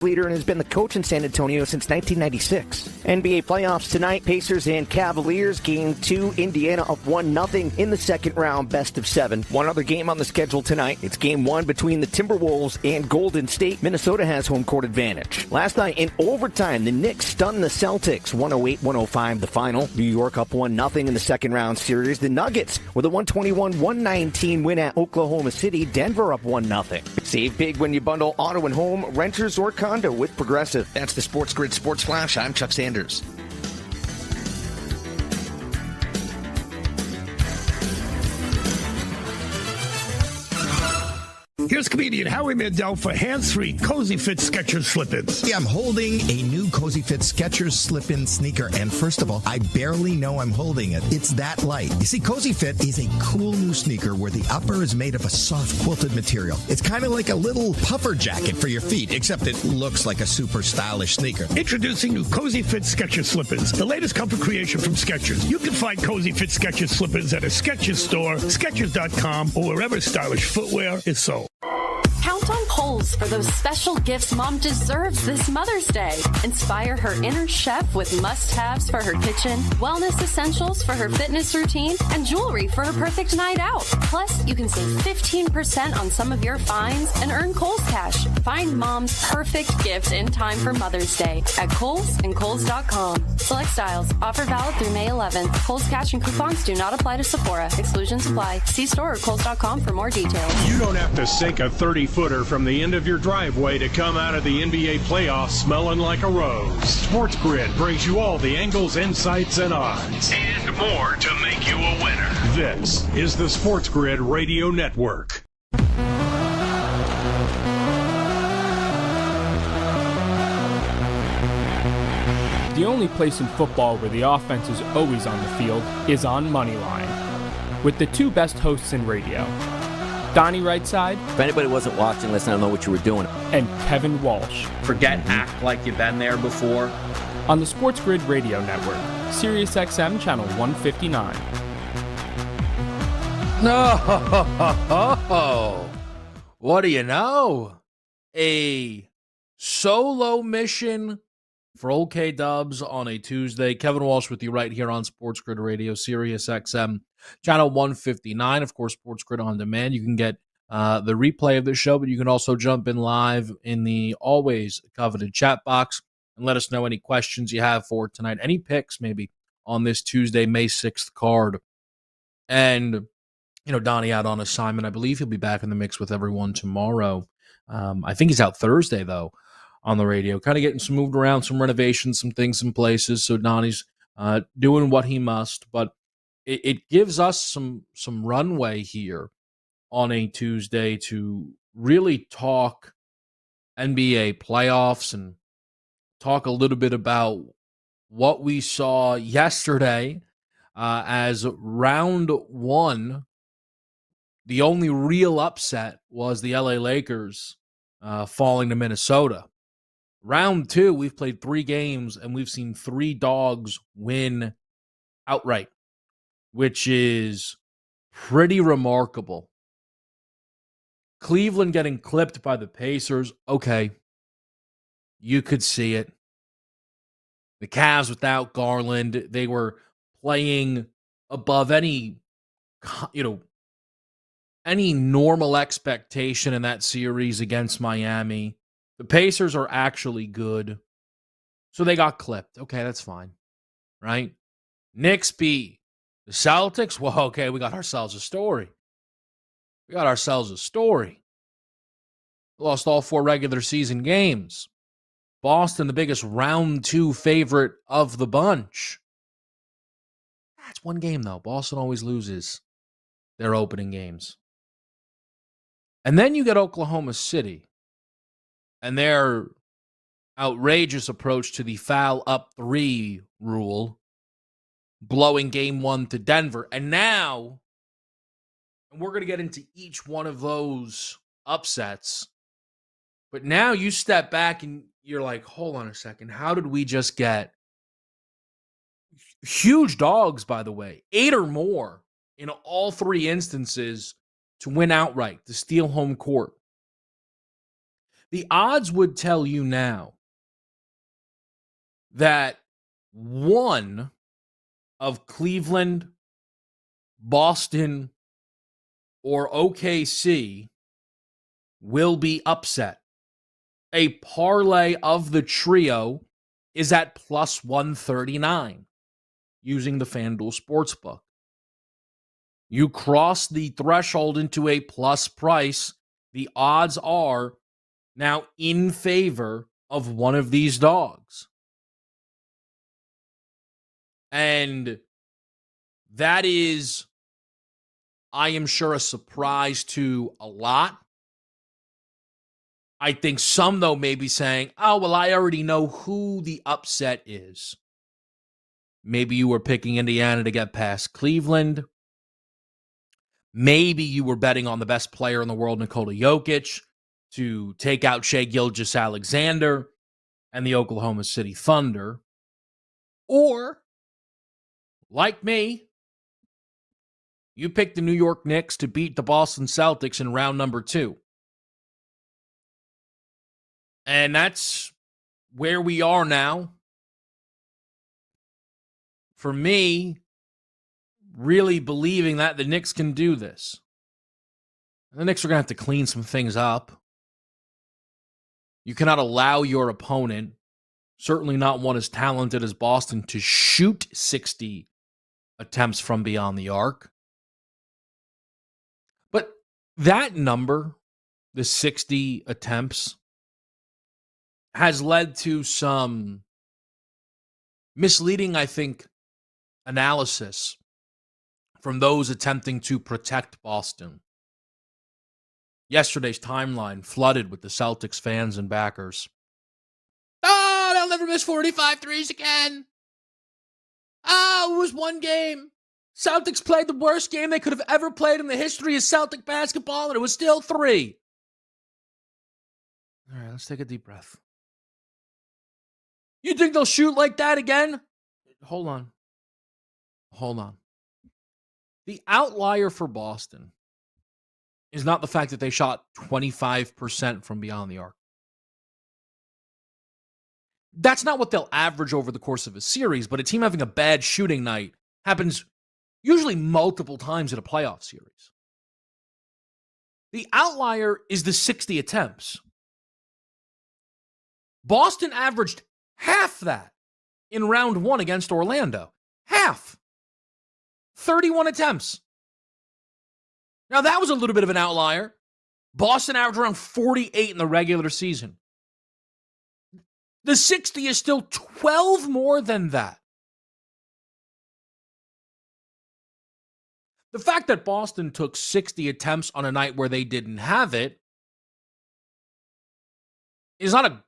leader and has been the coach in San Antonio since 1996. NBA playoffs tonight, Pacers and Cavaliers. Game 2, Indiana up 1-0 in the second round, best of 7. One other game on the schedule tonight. It's game 1 between the Timberwolves and Golden State. Minnesota has home court advantage. Last night in overtime, the Knicks stunned the Celtics, 108-105 the final. New York up 1-0 in the second round series. The Nuggets with a 121-119 win at Oklahoma City. Denver up 1-0. Save big when you bundle auto and home, renters or condo with Progressive. That's the SportsGrid Sports Flash. I'm Chuck Sanders. Here's comedian Howie Mandel for hands-free Cozy Fit Skechers slip-ins. Yeah, I'm holding a new Cozy Fit Skechers slip-in sneaker, and first of all, I barely know I'm holding it. It's that light. You see, Cozy Fit is a cool new sneaker where the upper is made of a soft quilted material. It's kind of like a little puffer jacket for your feet, except it looks like a super stylish sneaker. Introducing new Cozy Fit Skechers slip-ins, the latest comfort creation from Skechers. You can find Cozy Fit Skechers slip-ins at a Skechers store, Skechers.com, or wherever stylish footwear is sold. Count on Kohl's for those special gifts Mom deserves this Mother's Day. Inspire her inner chef with must-haves for her kitchen, wellness essentials for her fitness routine, and jewelry for her perfect night out. Plus, you can save 15% on some of your finds and earn Kohl's Cash. Find Mom's perfect gift in time for Mother's Day at Kohl's and Kohl's.com. Select styles. Offer valid through May 11th. Kohl's Cash and coupons do not apply to Sephora. Exclusions apply. See store or Kohl's.com for more details. You don't have to sink a 30-footer from the end of your driveway to come out of the NBA playoffs smelling like a rose. SportsGrid brings you all the angles, insights, and odds. And more to make you a winner. This is the SportsGrid Radio Network. The only place in football where the offense is always on the field is on Moneyline. With the two best hosts in radio, Donnie Rightside. If anybody wasn't watching, listen, I don't know what you were doing. And Kevin Walsh. Forget act like you've been there before. On the SportsGrid Radio Network, Sirius XM Channel 159. No! What do you know? A solo mission for OK Dubs on a Tuesday. Kevin Walsh with you right here on SportsGrid Radio, Sirius XM Channel 159. Of course, SportsGrid on demand. You can get the replay of the show, but you can also jump in live in the always coveted chat box and let us know any questions you have for tonight. Any picks maybe on this Tuesday, May 6th card. And, you know, Donnie out on assignment. I believe he'll be back in the mix with everyone tomorrow. I think he's out Thursday, though, on the radio. Kind of getting some moved around, some renovations, some things in places. So Donnie's doing what he must. But it gives us some runway here on a Tuesday to really talk NBA playoffs and talk a little bit about what we saw yesterday as round one. The only real upset was the LA Lakers falling to Minnesota. Round two, we've played 3 games and we've seen 3 dogs win outright, which is pretty remarkable. Cleveland getting clipped by the Pacers. Okay, you could see it. The Cavs without Garland, they were playing above any normal expectation in that series against Miami. The Pacers are actually good, so they got clipped. Okay, that's fine, right? Knicks beat the Celtics. Well, okay, we got ourselves a story. Lost all 4 regular season games. Boston, the biggest round 2 favorite of the bunch. That's one game, though. Boston always loses their opening games. And then you get Oklahoma City and their outrageous approach to the foul up 3 rule, blowing game 1 to Denver. And now, and we're going to get into each one of those upsets, but now you step back and you're like, hold on a second. How did we just get huge dogs, by the way, 8 or more in all 3 instances to win outright, to steal home court? The odds would tell you now that one of Cleveland, Boston, or OKC will be upset. A parlay of the trio is at plus 139 using the FanDuel Sportsbook. You cross the threshold into a plus price, the odds are now in favor of one of these dogs. And that is, I am sure, a surprise to a lot. I think some, though, may be saying, oh, well, I already know who the upset is. Maybe you were picking Indiana to get past Cleveland. Maybe you were betting on the best player in the world, Nikola Jokic, to take out Shai Gilgeous-Alexander and the Oklahoma City Thunder. Or, like me, you picked the New York Knicks to beat the Boston Celtics in round number 2. And that's where we are now. For me, really believing that the Knicks can do this. The Knicks are going to have to clean some things up. You cannot allow your opponent, certainly not one as talented as Boston, to shoot 60 attempts from beyond the arc. But that number, the 60 attempts, has led to some misleading, I think, analysis from those attempting to protect Boston. Yesterday's timeline flooded with the Celtics fans and backers. Oh, they'll never miss 45 threes again. Oh, it was one game. Celtics played the worst game they could have ever played in the history of Celtic basketball, and it was still 3. All right, let's take a deep breath. You think they'll shoot like that again? Hold on. The outlier for Boston is not the fact that they shot 25% from beyond the arc. That's not what they'll average over the course of a series, but a team having a bad shooting night happens usually multiple times in a playoff series. The outlier is the 60 attempts. Boston averaged half that in round 1 against Orlando. Half. 31 attempts. Now, that was a little bit of an outlier. Boston averaged around 48 in the regular season. The 60 is still 12 more than that. The fact that Boston took 60 attempts on a night where they didn't have it is not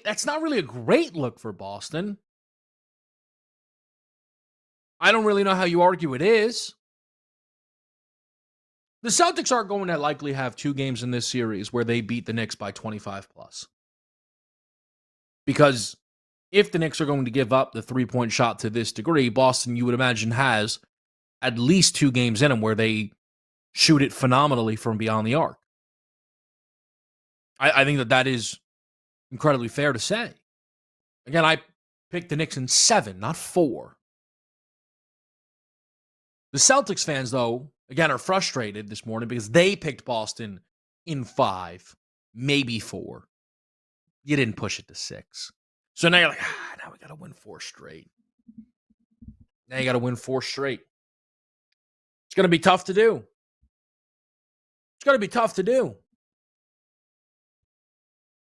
that's not really a great look for Boston. I don't really know how you argue it is. The Celtics are going to likely have 2 games in this series where they beat the Knicks by 25 plus. Because if the Knicks are going to give up the 3-point shot to this degree, Boston, you would imagine, has at least 2 games in them where they shoot it phenomenally from beyond the arc. I think that is incredibly fair to say. Again, I picked the Knicks in 7, not 4. The Celtics fans, though, again, are frustrated this morning because they picked Boston in 5, maybe 4. You didn't push it to 6. So now you're like, now we got to win 4 straight. Now you got to win 4 straight. It's going to be tough to do.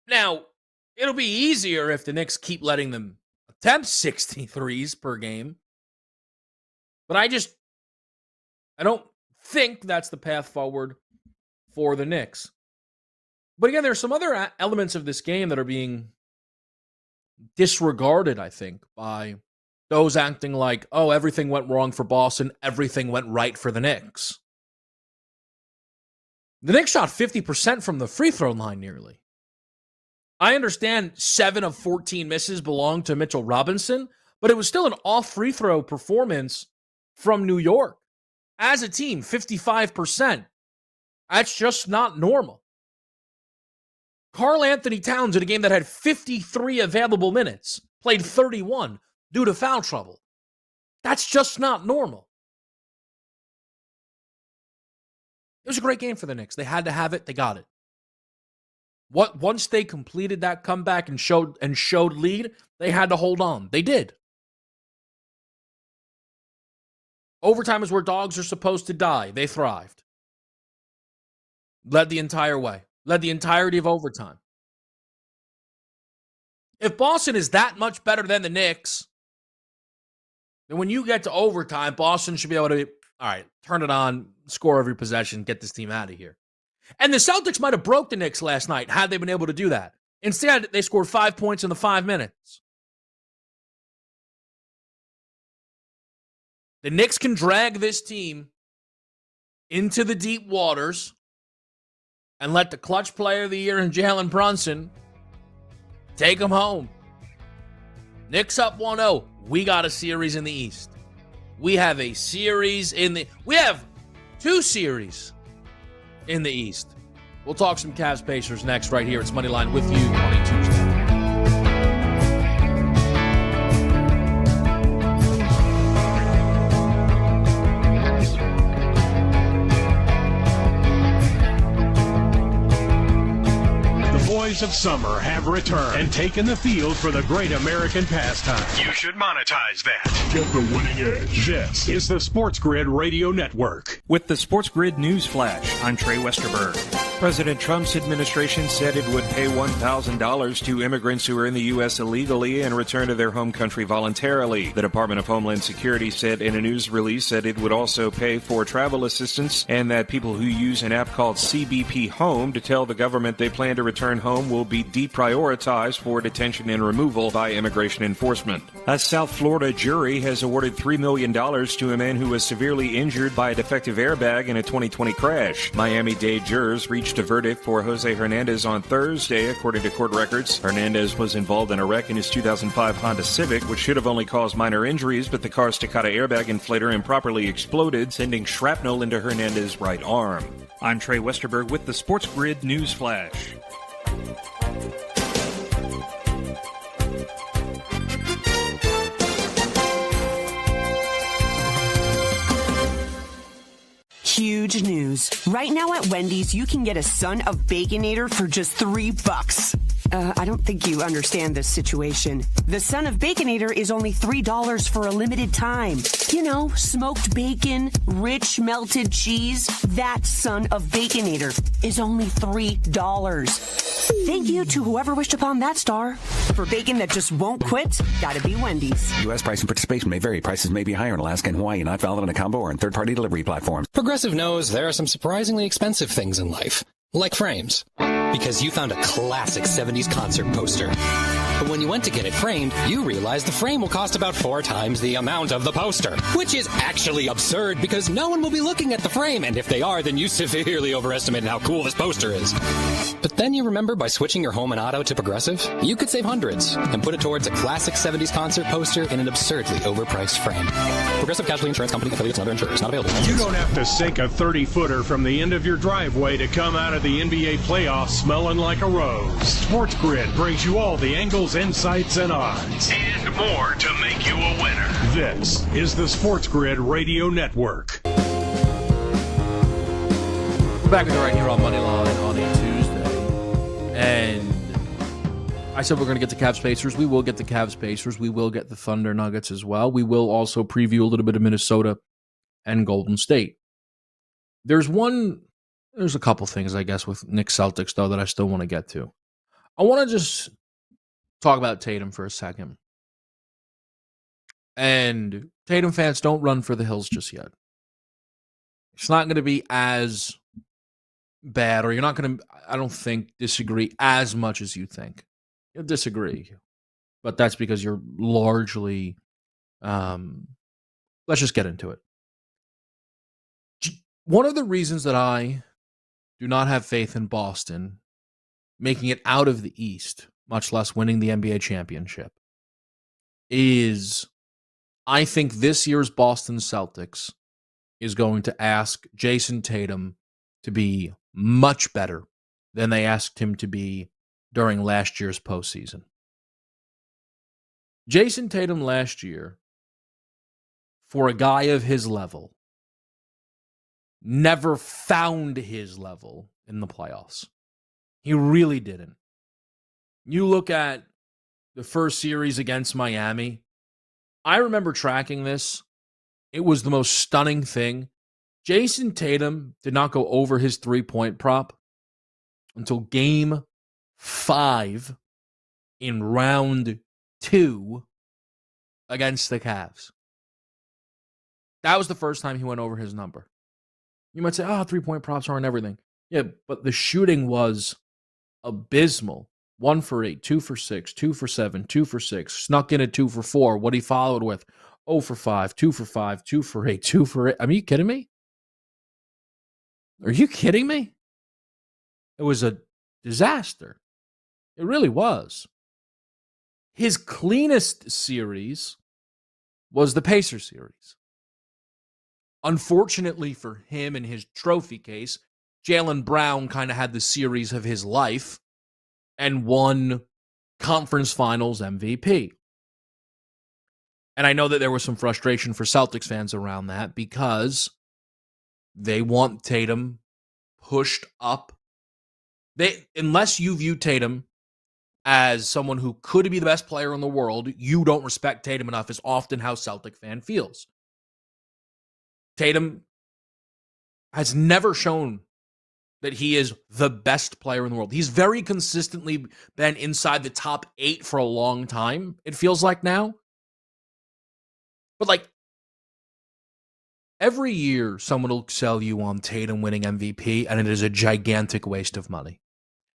Now, it'll be easier if the Knicks keep letting them attempt 63s per game. But I don't think that's the path forward for the Knicks. But again, there's some other elements of this game that are being disregarded, I think, by those acting like, oh, everything went wrong for Boston, everything went right for the Knicks. The Knicks shot 50% from the free throw line nearly. I understand 7 of 14 misses belong to Mitchell Robinson, but it was still an off free throw performance from New York. As a team, 55%. That's just not normal. Karl Anthony Towns, in a game that had 53 available minutes, played 31 due to foul trouble. That's just not normal. It was a great game for the Knicks. They had to have it. They got it. Once they completed that comeback and showed lead, they had to hold on. They did. Overtime is where dogs are supposed to die. They thrived. Led the entire way. Led the entirety of overtime. If Boston is that much better than the Knicks, then when you get to overtime, Boston should be able to, all right, turn it on, score every possession, get this team out of here. And the Celtics might have broke the Knicks last night had they been able to do that. Instead, they scored 5 points in the 5 minutes. The Knicks can drag this team into the deep waters and let the clutch player of the year in Jalen Brunson take them home. Knicks up 1-0. We got a series in the East. We have a series we have 2 series in the East. We'll talk some Cavs Pacers next right here. It's Moneyline with you on a Tuesday. Of summer have returned and taken the field for the great American pastime. You should monetize that. Get the winning edge. This is the SportsGrid Radio Network. With the SportsGrid News Flash, I'm Trey Westerberg. President Trump's administration said it would pay $1,000 to immigrants who are in the U.S. illegally and return to their home country voluntarily. The Department of Homeland Security said in a news release that it would also pay for travel assistance and that people who use an app called CBP Home to tell the government they plan to return home will be deprioritized for detention and removal by immigration enforcement. A South Florida jury has awarded $3 million to a man who was severely injured by a defective airbag in a 2020 crash. Miami-Dade jurors reached a verdict for Jose Hernandez on Thursday, according to court records. Hernandez was involved in a wreck in his 2005 Honda Civic, which should have only caused minor injuries, but the car's Takata airbag inflator improperly exploded, sending shrapnel into Hernandez's right arm. I'm Trey Westerberg with the SportsGrid News Flash. Huge news. Right now at Wendy's, you can get a Son of Baconator for just $3. I don't think you understand this situation. The Son of Baconator is only $3 for a limited time. You know, smoked bacon, rich melted cheese. That Son of Baconator is only $3. Thank you to whoever wished upon that star. For bacon that just won't quit, gotta be Wendy's. U.S. price and participation may vary. Prices may be higher in Alaska and Hawaii, not valid on a combo or on third-party delivery platforms. Progressive knows there are some surprisingly expensive things in life, like frames. Because you found a classic 70s concert poster. But when you went to get it framed, you realized the frame will cost about 4 times the amount of the poster. Which is actually absurd because no one will be looking at the frame, and if they are, then you severely overestimated how cool this poster is. But then you remember by switching your home and auto to Progressive, you could save hundreds and put it towards a classic 70s concert poster in an absurdly overpriced frame. Progressive Casualty Insurance Company, affiliates, and other insurers. Not available. You don't have to sink a 30-footer from the end of your driveway to come out of the NBA playoffs smelling like a rose. SportsGrid brings you all the angles, insights, and odds. And more to make you a winner. This is the SportsGrid Radio Network. We're back with you right here on Moneyline on a Tuesday. And I said we're going to get the Cavs Pacers. We will get the Cavs Pacers. We will get the Thunder Nuggets as well. We will also preview a little bit of Minnesota and Golden State. There's a couple things, I guess, with Knicks Celtics, though, that I still want to get to. I want to just talk about Tatum for a second. And Tatum fans, don't run for the hills just yet. It's not going to be as bad, or you're not going to, I don't think, disagree as much as you think. You'll disagree. But that's because you're largely, let's just get into it. One of the reasons that I do not have faith in Boston making it out of the East, much less winning the NBA championship, is I think this year's Boston Celtics is going to ask Jason Tatum to be much better than they asked him to be during last year's postseason. Jason Tatum last year, for a guy of his level, never found his level in the playoffs. He really didn't. You look at the first series against Miami. I remember tracking this. It was the most stunning thing. Jason Tatum did not go over his three-point prop until game 5 in round 2 against the Cavs. That was the first time he went over his number. You might say, three-point props aren't everything. Yeah, but the shooting was abysmal. 1 for 8, 2 for 6, 2 for 7, 2 for 6, snuck in a 2 for 4. What he followed with 0 for 5, 2 for 5, 2 for 8, 2 for 8. I mean, are you kidding me? Are you kidding me? It was a disaster. It really was. His cleanest series was the Pacers series. Unfortunately for him and his trophy case, Jaylen Brown kind of had the series of his life and won conference finals MVP. And I know that there was some frustration for Celtics fans around that because they want Tatum pushed up. Unless you view Tatum as someone who could be the best player in the world, you don't respect Tatum enough is often how Celtic fan feels. Tatum has never shown that he is the best player in the world. He's very consistently been inside the top 8 for a long time, it feels like now. But every year someone will sell you on Tatum winning MVP, and it is a gigantic waste of money.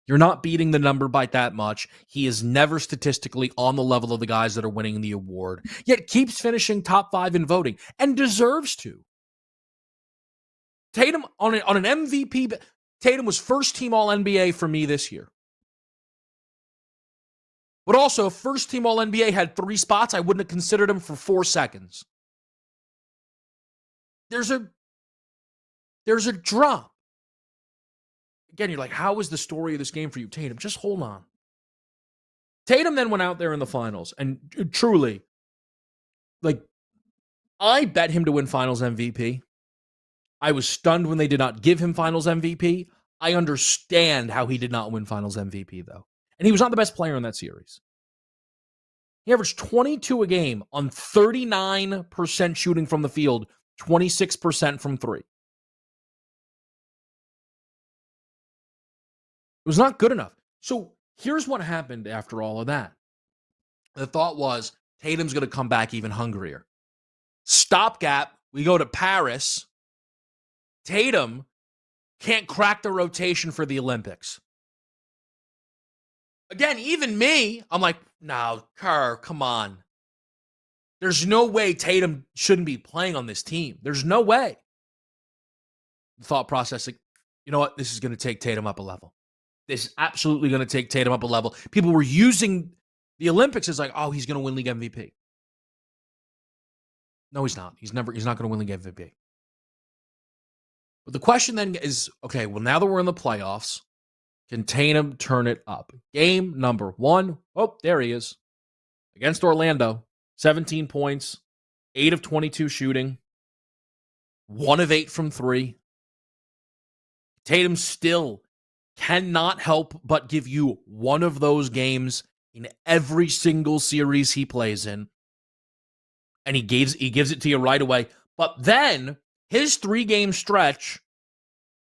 You're not beating the number by that much. He is never statistically on the level of the guys that are winning the award, yet keeps finishing top 5 in voting and deserves to. Tatum, on an MVP, Tatum was first team All-NBA for me this year. But also, first team All-NBA had 3 spots. I wouldn't have considered him for 4 seconds. There's a drop. Again, you're like, how is the story of this game for you, Tatum? Just hold on. Tatum then went out there in the finals, and truly, I bet him to win finals MVP. I was stunned when they did not give him finals MVP. I understand how he did not win finals MVP, though. And he was not the best player in that series. He averaged 22 a game on 39% shooting from the field, 26% from 3. It was not good enough. So here's what happened after all of that. The thought was, Tatum's going to come back even hungrier. Stopgap, we go to Paris. Tatum can't crack the rotation for the Olympics. Again, even me, I'm like, no, Kerr, come on. There's no way Tatum shouldn't be playing on this team. There's no way. The thought process, you know what? This is going to take Tatum up a level. This is absolutely going to take Tatum up a level. People were using the Olympics as like, oh, he's going to win league MVP. No, he's not. He's not going to win league MVP. But the question then is, okay, well, now that we're in the playoffs, can Tatum turn it up? Game number 1. Oh, there he is. Against Orlando. 17 points. 8 of 22 shooting. 1 of 8 from 3. Tatum still cannot help but give you one of those games in every single series he plays in. And he gives it to you right away. But then his 3-game stretch,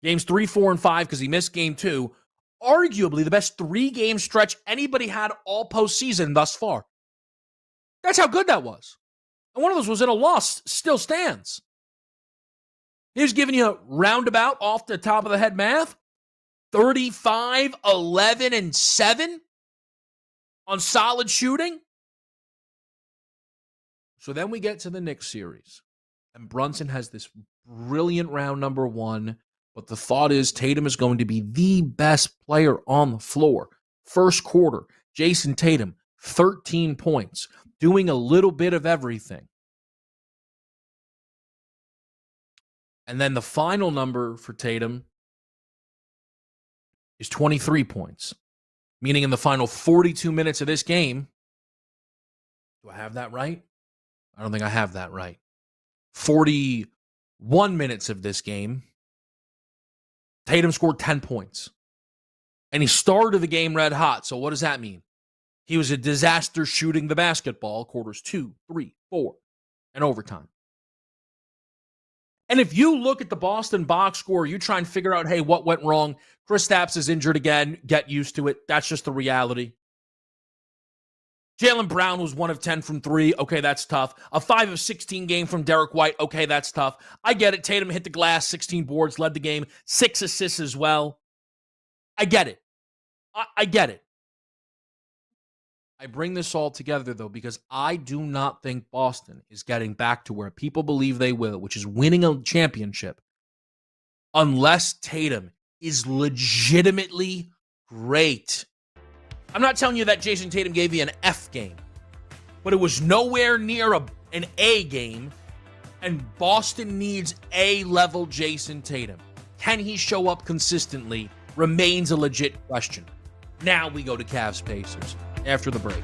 games 3, 4, and 5, because he missed game 2, arguably the best 3-game stretch anybody had all postseason thus far. That's how good that was. And one of those was in a loss, still stands. He was giving you a roundabout off the top of the head math. 35, 11, and 7 on solid shooting. So then we get to the Knicks series. And Brunson has this brilliant round number 1. But the thought is Tatum is going to be the best player on the floor. First quarter, Jason Tatum, 13 points, doing a little bit of everything. And then the final number for Tatum is 23 points. meaning in the final 42 minutes of this game. Do I have that right? I don't think I have that right. 41 minutes of this game, Tatum scored 10 points. And he started the game red hot. So what does that mean? He was a disaster shooting the basketball, quarters 2, 3, 4, and overtime. And if you look at the Boston box score, you try and figure out, hey, what went wrong? Kristaps is injured again. Get used to it. That's just the reality. Jaylen Brown was 1 of 10 from 3. Okay, that's tough. A 5 of 16 game from Derek White. Okay, that's tough. I get it. Tatum hit the glass, 16 boards, led the game, 6 assists as well. I get it. I get it. I bring this all together, though, because I do not think Boston is getting back to where people believe they will, which is winning a championship, unless Tatum is legitimately great. I'm not telling you that Jason Tatum gave you an F game, but it was nowhere near an A game, and Boston needs A-level Jason Tatum. Can he show up consistently? Remains a legit question. Now we go to Cavs Pacers after the break.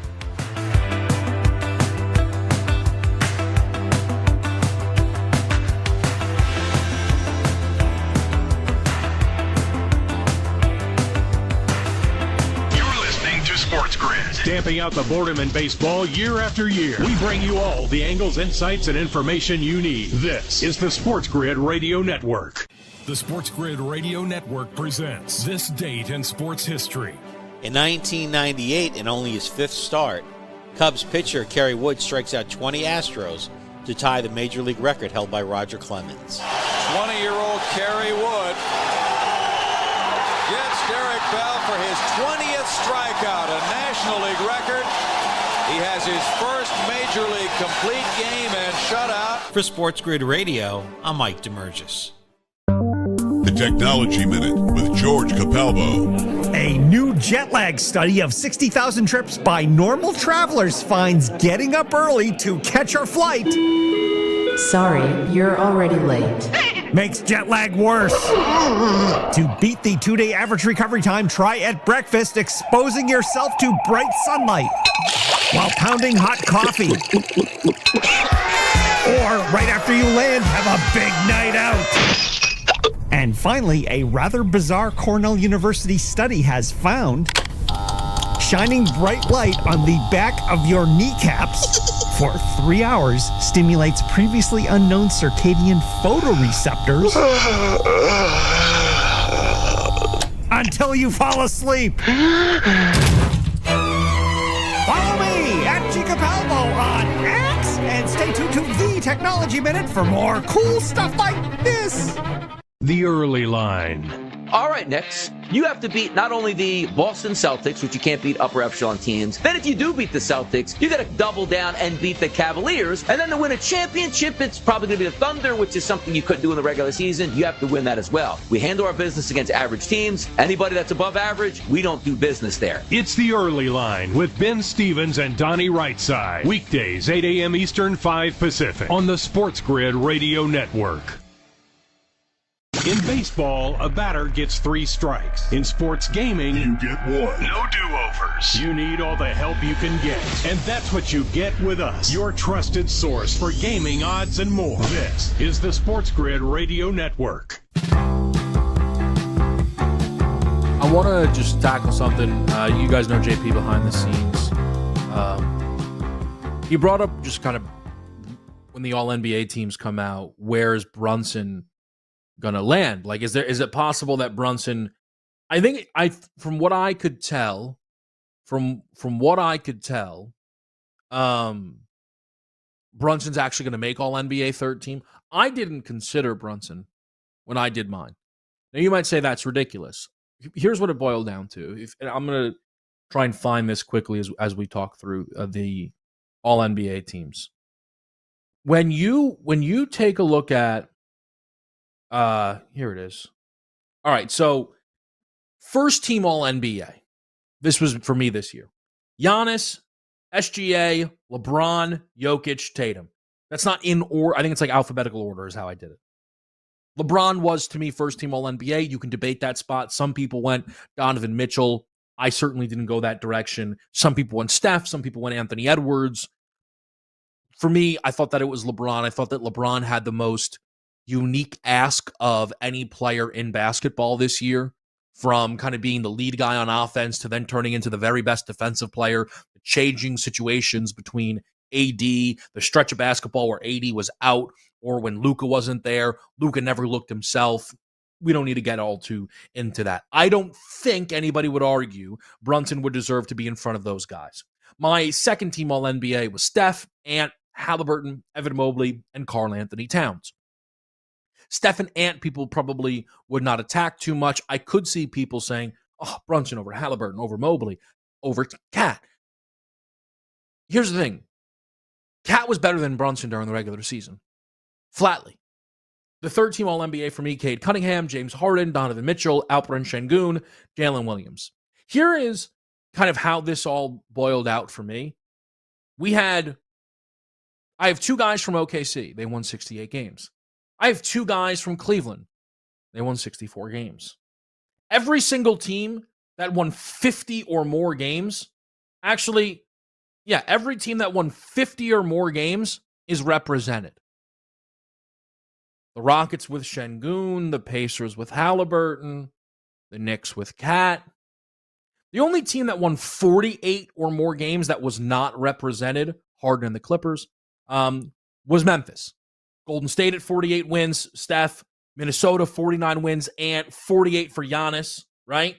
SportsGrid. Stamping out the boredom in baseball year after year. We bring you all the angles, insights, and information you need. This is the SportsGrid Radio Network. The SportsGrid Radio Network presents This Date in Sports History. In 1998, in only his 5th start, Cubs pitcher Kerry Wood strikes out 20 Astros to tie the Major League record held by Roger Clemens. 20-year-old Kerry Wood gets Derek Bell for his 20th strikeout, a National League record. He has his first Major League complete game and shutout. For SportsGrid Radio, I'm Mike DeMurgis. The Technology Minute with George Capalbo. A new jet lag study of 60,000 trips by normal travelers finds getting up early to catch our flight. Sorry, you're already late. Makes jet lag worse. To beat the 2-day average recovery time, try at breakfast exposing yourself to bright sunlight while pounding hot coffee. Or right after you land, have a big night out. And finally, a rather bizarre Cornell University study has found shining bright light on the back of your kneecaps for 3 hours stimulates previously unknown circadian photoreceptors until you fall asleep. Follow me at G Capalbo on X and stay tuned to The Technology Minute for more cool stuff like this. The early line. All right, next, you have to beat not only the Boston Celtics, which you can't beat upper echelon teams. Then if you do beat the Celtics, you got to double down and beat the Cavaliers. And then to win a championship, it's probably going to be the Thunder, which is something you couldn't do in the regular season. You have to win that as well. We handle our business against average teams. Anybody that's above average, we don't do business there. It's the early line with Ben Stevens and Donnie Rightside. Weekdays, 8 a.m. Eastern, 5 Pacific on the SportsGrid Radio Network. In baseball, a batter gets 3 strikes. In sports gaming, you get 1. No do-overs. You need all the help you can get. And that's what you get with us, your trusted source for gaming odds and more. This is the SportsGrid Radio Network. I want to just tackle something. You guys know JP behind the scenes. He brought up just kind of when the All-NBA teams come out, where's Brunson gonna land? Like, is it possible that Brunson, from what I could tell, Brunson's actually gonna make all NBA third team. I didn't consider Brunson when I did mine. Now you might say that's ridiculous. Here's what it boiled down to. And I'm gonna try and find this quickly as we talk through the all NBA teams. When you take a look at here it is. All right, so first team all NBA. This was for me this year. Giannis, SGA, LeBron, Jokic, Tatum. That's not in order. I think it's like alphabetical order is how I did it. LeBron was, to me, first team all NBA. You can debate that spot. Some people went Donovan Mitchell, I certainly didn't go that direction. Some people went Steph. Some people went Anthony Edwards. For me, I thought that it was LeBron. I thought that LeBron had the most unique ask of any player in basketball this year, from kind of being the lead guy on offense to then turning into the very best defensive player, changing situations between AD, the stretch of basketball where AD was out, or when Luka wasn't there. Luka never looked himself. We don't need to get all too into that. I don't think anybody would argue Brunson would deserve to be in front of those guys. My second team All-NBA was Steph, Ant, Halliburton, Evan Mobley, and Karl Anthony Towns. Steph and Ant people probably would not attack too much. I could see people saying, oh, Brunson over Halliburton, over Mobley, over Cat. Here's the thing. Cat was better than Brunson during the regular season. Flatly. The third team All-NBA for me, Cade Cunningham, James Harden, Donovan Mitchell, Alperen Şengün, Jalen Williams. Here is kind of how this all boiled out for me. I have two guys from OKC. They won 68 games. I have two guys from Cleveland. They won 64 games. Every single team that won 50 or more games, every team that won 50 or more games is represented. The Rockets with Şengün, the Pacers with Halliburton, the Knicks with Cat. The only team that won 48 or more games that was not represented, Harden and the Clippers, was Memphis. Golden State at 48 wins, Steph. Minnesota, 49 wins, and 48 for Giannis, right?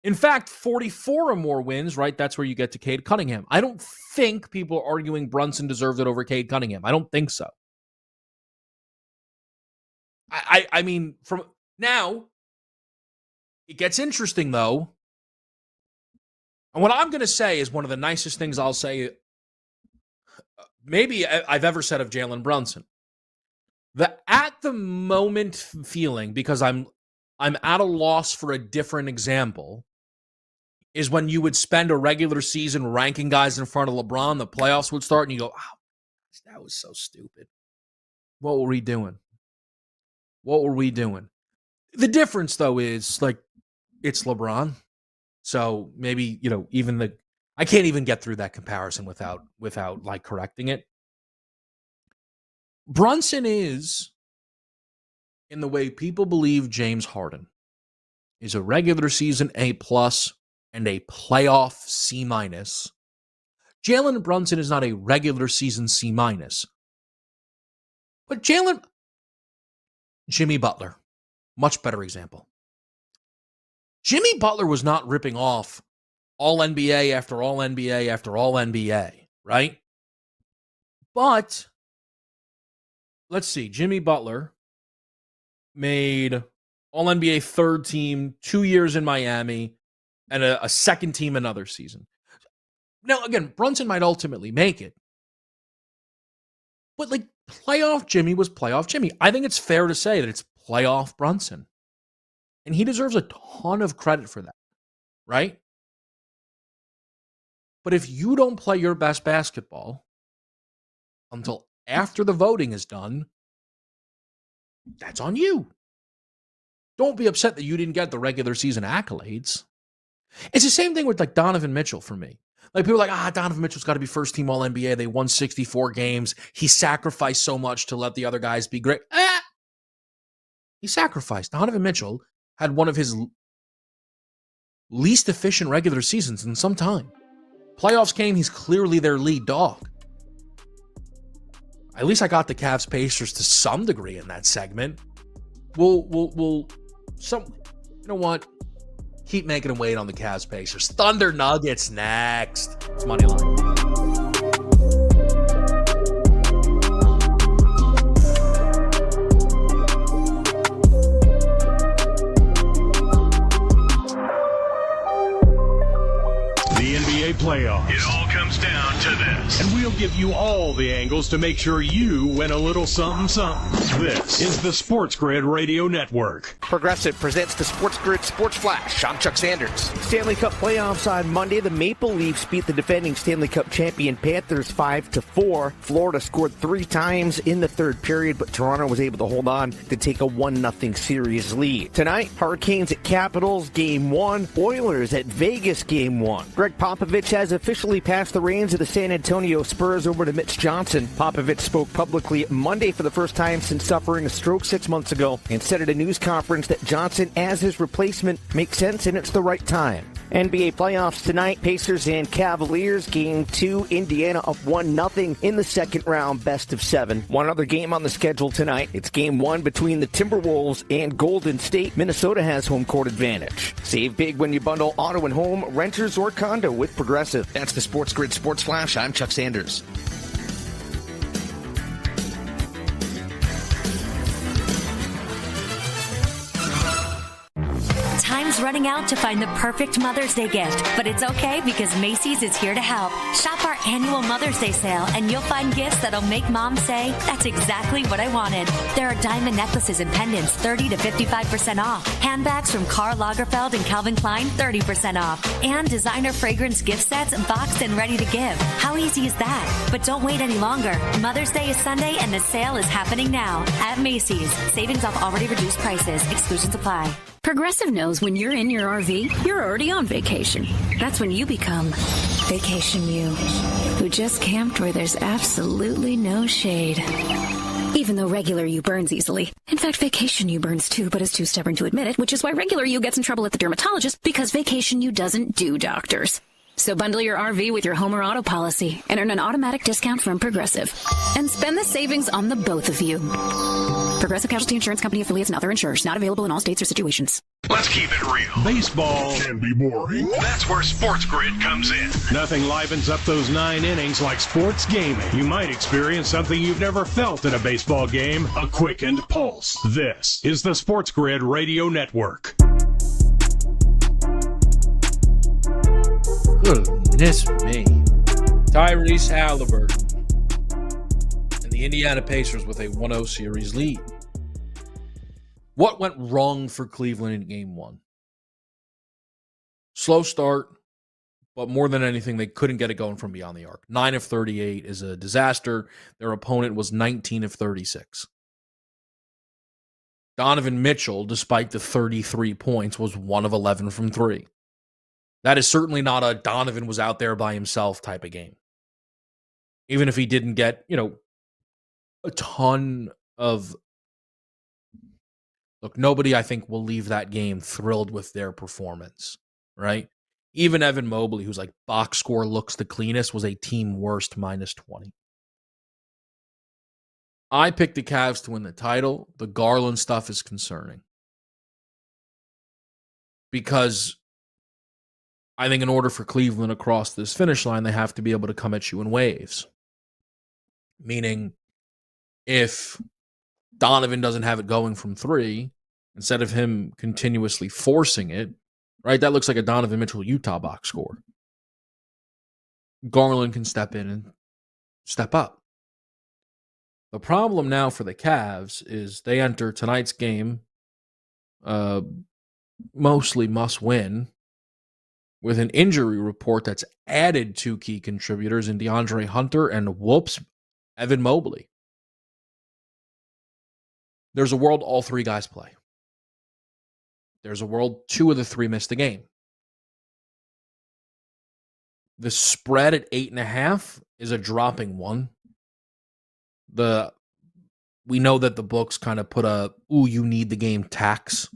In fact, 44 or more wins, right? That's where you get to Cade Cunningham. I don't think people are arguing Brunson deserves it over Cade Cunningham. I don't think so. I mean, from now, it gets interesting, though. And what I'm going to say is one of the nicest things I'll say maybe I've ever said of Jalen Brunson. The at the moment feeling, because I'm at a loss for a different example, is when you would spend a regular season ranking guys in front of LeBron, the playoffs would start, and you go, oh, that was so stupid. What were we doing? What were we doing? The difference, though, is, like, it's LeBron. So maybe, I can't even get through that comparison without like correcting it. Brunson is, in the way people believe James Harden is, a regular season A+ and a playoff C-. Jalen Brunson is not a regular season C-. But Jimmy Butler, much better example. Jimmy Butler was not ripping off All-NBA after All-NBA after All-NBA, right? But, let's see, Jimmy Butler made All-NBA third team 2 years in Miami and a second team another season. Now, again, Brunson might ultimately make it. But, like, playoff Jimmy was playoff Jimmy. I think it's fair to say that it's playoff Brunson. And he deserves a ton of credit for that, right? But if you don't play your best basketball until after the voting is done, that's on you. Don't be upset that you didn't get the regular season accolades. It's the same thing with, like, Donovan Mitchell for me. Like, people are like, Donovan Mitchell's got to be first team All-NBA. They won 64 games. He sacrificed so much to let the other guys be great. He sacrificed. Donovan Mitchell had one of his least efficient regular seasons in some time. Playoffs came, he's clearly their lead dog. At least I got the Cavs Pacers to some degree in that segment. You know what? Keep making them wait on the Cavs Pacers. Thunder Nuggets next. It's Moneyline. The NBA NBA playoffs. It all comes down to this. And we'll give you all the angles to make sure you win a little something something. This is the SportsGrid Radio Network. Progressive presents the SportsGrid Sports Flash. I'm Chuck Sanders. Stanley Cup playoffs on Monday. The Maple Leafs beat the defending Stanley Cup champion Panthers 5-4. Florida scored 3 times in the third period, but Toronto was able to hold on to take a 1-0 series lead. Tonight, Hurricanes at Capitals, Game 1. Oilers at Vegas, Game 1. Greg Popovich has officially passed the reins of the San Antonio Spurs over to Mitch Johnson. Popovich spoke publicly Monday for the first time since suffering a stroke 6 months ago and said at a news conference that Johnson as his replacement makes sense and it's the right time. NBA playoffs tonight, Pacers and Cavaliers, Game 2, Indiana up 1-0 in the second round, best of 7. One other game on the schedule tonight. It's Game 1 between the Timberwolves and Golden State. Minnesota has home court advantage. Save big when you bundle auto and home, renters or condo with Progressive. That's the SportsGrid Sports Flash. I'm Chuck Sanders. Time's running out to find the perfect Mother's Day gift, but it's okay because Macy's is here to help. Shop our annual Mother's Day sale and you'll find gifts that'll make mom say, that's exactly what I wanted. There are diamond necklaces and pendants 30 to 55% off. Handbags from Karl Lagerfeld and Calvin Klein 30% off. And designer fragrance gift sets boxed and ready to give. How easy is that? But don't wait any longer. Mother's Day is Sunday and the sale is happening now at Macy's. Savings off already reduced prices. Exclusions apply. Progressive knows when you're in your RV, you're already on vacation. That's when you become Vacation You, who just camped where there's absolutely no shade. Even though regular you burns easily. In fact, Vacation You burns too, but is too stubborn to admit it, which is why regular you gets in trouble at the dermatologist, because Vacation You doesn't do doctors. So bundle your RV with your home or auto policy and earn an automatic discount from Progressive. And spend the savings on the both of you. Progressive Casualty Insurance Company affiliates and other insurers. Not available in all states or situations. Let's keep it real. Baseball can be boring. That's where SportsGrid comes in. Nothing livens up those 9 innings like sports gaming. You might experience something you've never felt in a baseball game, a quickened pulse. This is the SportsGrid Radio Network. Goodness me. Tyrese Halliburton and the Indiana Pacers with a 1-0 series lead. What went wrong for Cleveland in Game 1? Slow start, but more than anything, they couldn't get it going from beyond the arc. 9 of 38 is a disaster. Their opponent was 19 of 36. Donovan Mitchell, despite the 33 points, was 1 of 11 from 3. That is certainly not a Donovan was out there by himself type of game. Even if he didn't get, a ton of... Look, nobody, I think, will leave that game thrilled with their performance, right? Even Evan Mobley, who's like box score looks the cleanest, was a team worst -20. I picked the Cavs to win the title. The Garland stuff is concerning. Because I think in order for Cleveland to cross this finish line, they have to be able to come at you in waves. Meaning, if Donovan doesn't have it going from 3, instead of him continuously forcing it, right? That looks like a Donovan Mitchell Utah box score. Garland can step in and step up. The problem now for the Cavs is they enter tonight's game mostly must win with an injury report that's added 2 key contributors in DeAndre Hunter and Evan Mobley. There's a world all 3 guys play. There's a world 2 of the 3 missed the game. The spread at 8.5 is a dropping one. We know that the books kind of put you need the game tax,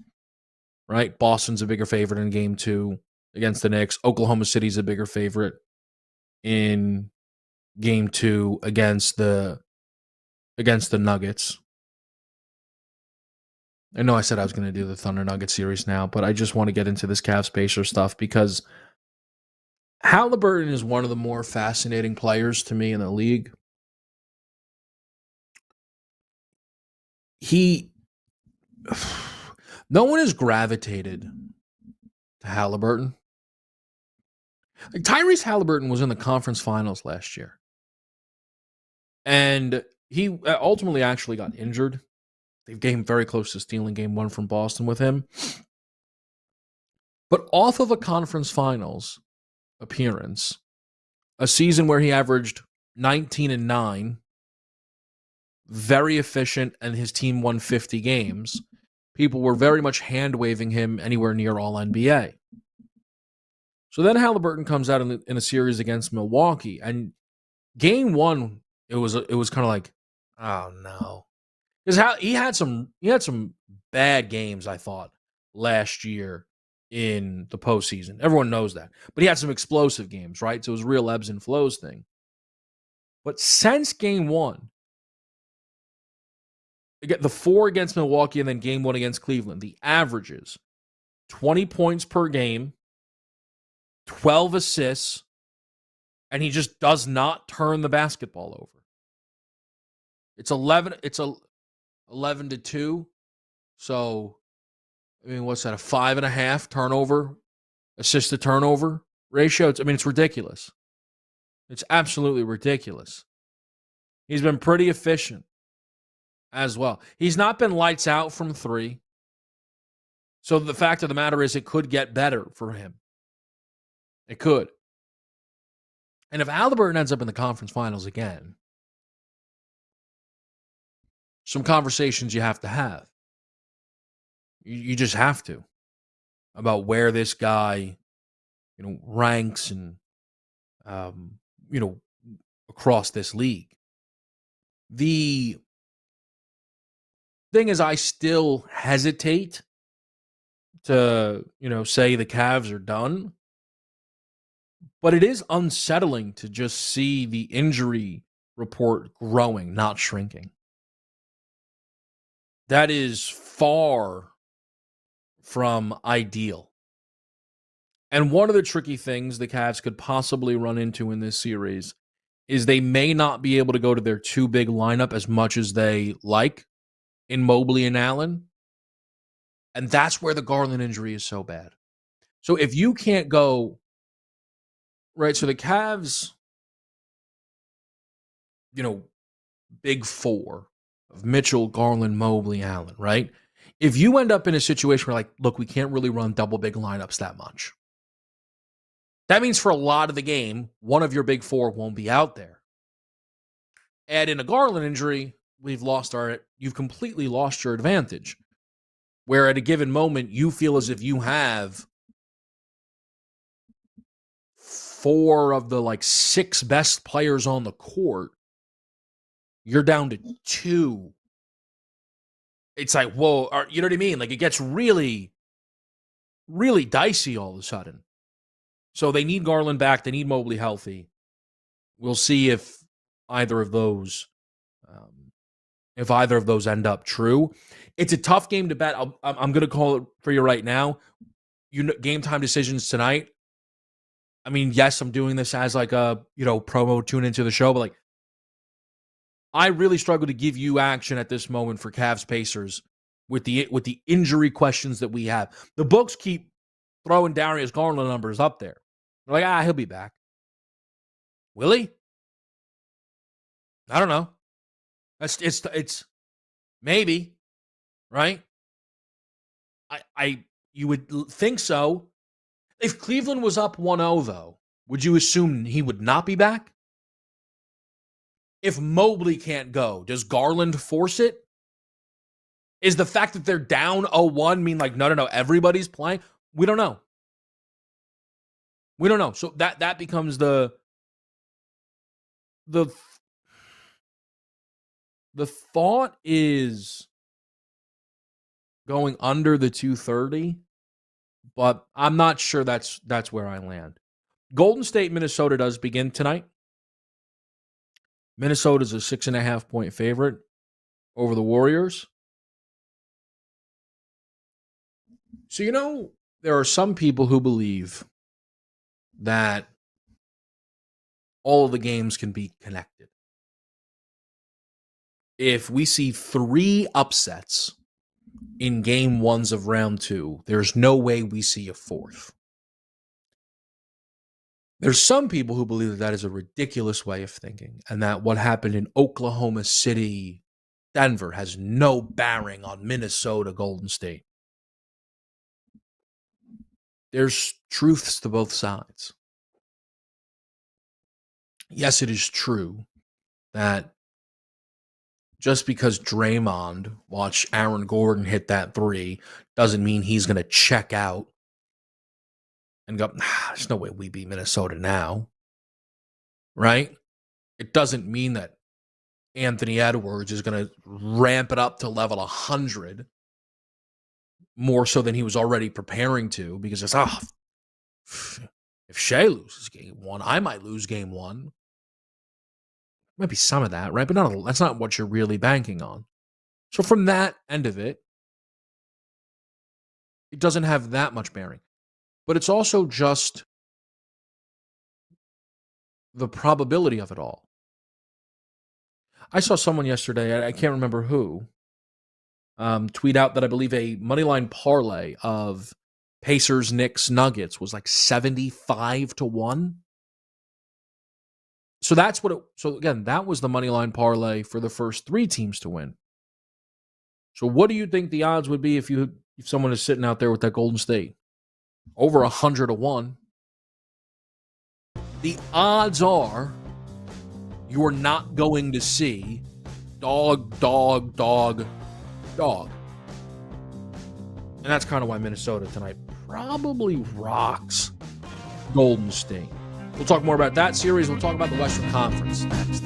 right? Boston's a bigger favorite in Game 2 against the Knicks. Oklahoma City's a bigger favorite in Game 2 against the Nuggets. I know I said I was going to do the Thunder Nugget series now, but I just want to get into this Cavs Pacers stuff because Halliburton is one of the more fascinating players to me in the league. No one has gravitated to Halliburton. Like, Tyrese Halliburton was in the conference finals last year. And he ultimately actually got injured. They came very close to stealing game 1 from Boston with him. But off of a conference finals appearance, a season where he averaged 19-9, very efficient, and his team won 50 games, people were very much hand-waving him anywhere near All-NBA. So then Halliburton comes out in a series against Milwaukee, and game 1, it was kind of like, oh no, because he had some bad games, I thought, last year in the postseason. Everyone knows that, but he had some explosive games, right? So it was a real ebbs and flows thing. But since game 1, the 4 against Milwaukee and then game 1 against Cleveland, the averages 20 points per game, 12 assists, and he just does not turn the basketball over. It's 11-2. So, I mean, what's that? A 5.5 turnover, assist to turnover ratio? It's ridiculous. It's absolutely ridiculous. He's been pretty efficient as well. He's not been lights out from 3. So the fact of the matter is it could get better for him. It could. And if Halliburton ends up in the conference finals again, some conversations you have to have. You just have to. About where this guy, ranks and, across this league. The thing is, I still hesitate to, say the Cavs are done. But it is unsettling to just see the injury report growing, not shrinking. That is far from ideal. And one of the tricky things the Cavs could possibly run into in this series is they may not be able to go to their 2 big lineup as much as they like in Mobley and Allen. And that's where the Garland injury is so bad. So if you can't go, right, so the Cavs, big 4 of Mitchell, Garland, Mobley, Allen, right? If you end up in a situation where, look, we can't really run double big lineups that much, that means for a lot of the game, one of your big 4 won't be out there. Add in a Garland injury, you've completely lost your advantage. Where at a given moment, you feel as if you have 4 of the 6 best players on the court, you're down to 2. It's like, whoa, you know what I mean? It gets really, really dicey all of a sudden. So they need Garland back. They need Mobley healthy. We'll see if either of those end up true. It's a tough game to bet. I'm going to call it for you right now. Game time decisions tonight. I mean, yes, I'm doing this as a promo tune into the show, but I really struggle to give you action at this moment for Cavs Pacers with the injury questions that we have. The books keep throwing Darius Garland numbers up there. They're like, he'll be back. Will he? I don't know. It's maybe, right? You would think so. If Cleveland was up 1-0, though, would you assume he would not be back? If Mobley can't go, does Garland force it? Is the fact that they're down 0-1 mean no, everybody's playing? We don't know. We don't know. So that becomes the thought is going under the 230, but I'm not sure that's where I land. Golden State, Minnesota does begin tonight. Minnesota's a 6.5-point favorite over the Warriors. So, there are some people who believe that all of the games can be connected. If we see 3 upsets in game 1s of round 2, there's no way we see a 4th. There's some people who believe that that is a ridiculous way of thinking and that what happened in Oklahoma City, Denver has no bearing on Minnesota, Golden State. There's truths to both sides. Yes, it is true that just because Draymond watched Aaron Gordon hit that three doesn't mean he's going to check out and go, there's no way we beat Minnesota now. Right? It doesn't mean that Anthony Edwards is going to ramp it up to level 100 more so than he was already preparing to, because it's, if Shea loses game one, I might lose game one. Might be some of that, right? But that's not what you're really banking on. So from that end of it, it doesn't have that much bearing. But it's also just the probability of it all. I saw someone yesterday, I can't remember who, tweet out that I believe a Moneyline parlay of Pacers, Knicks, Nuggets was like 75-1. So that's what so again, that was the Moneyline parlay for the first three teams to win. So what do you think the odds would be if someone is sitting out there with that Golden State? Over 100-1. The odds are you're not going to see dog. And that's kind of why Minnesota tonight probably rocks Golden State. We'll talk more about that series. We'll talk about the Western Conference next.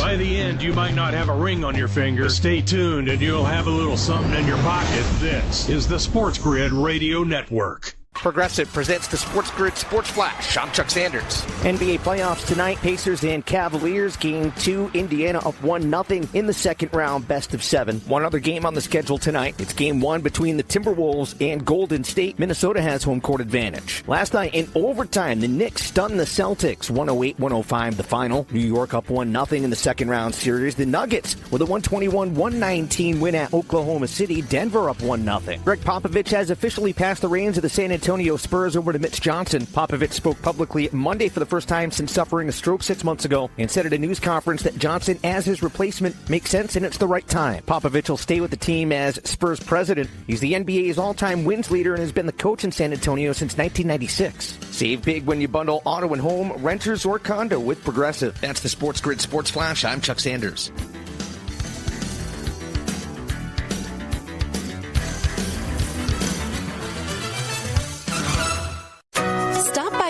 By the end, you might not have a ring on your finger. But stay tuned and you'll have a little something in your pocket. This is the SportsGrid Radio Network. Progressive presents the SportsGrid Sports Flash. I'm Chuck Sanders. NBA playoffs tonight. Pacers and Cavaliers. Game 2. Indiana up 1-0 in the second round. Best of 7. One other game on the schedule tonight. It's game 1 between the Timberwolves and Golden State. Minnesota has home court advantage. Last night in overtime, the Knicks stunned the Celtics. 108-105 the final. New York up 1-0 in the second round series. The Nuggets with a 121-119 win at Oklahoma City. Denver up 1-0. Greg Popovich has officially passed the reins of the San Antonio Spurs over to Mitch Johnson. Popovich spoke publicly Monday for the first time since suffering a stroke 6 months ago and said at a news conference that Johnson as his replacement makes sense and it's the right time. Popovich will stay with the team as Spurs president. He's the NBA's all-time wins leader and has been the coach in San Antonio since 1996. Save big when you bundle auto and home, renters, or condo with Progressive. That's the SportsGrid Sports Flash. I'm Chuck Sanders.